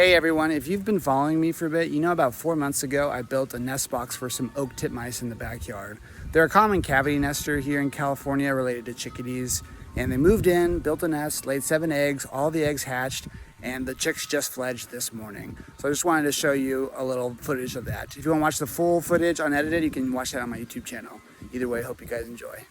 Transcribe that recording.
Hey everyone, if you've been following me for a bit, you know about 4 months ago I built a nest box for some oak titmice in the backyard. They're a common cavity nester here in California related to chickadees, and they moved in, built a nest, laid 7 eggs, all the eggs hatched, and the chicks just fledged this morning. So I just wanted to show you a little footage of that. If you want to watch the full footage unedited, you can watch that on my YouTube channel. Either way, hope you guys enjoy.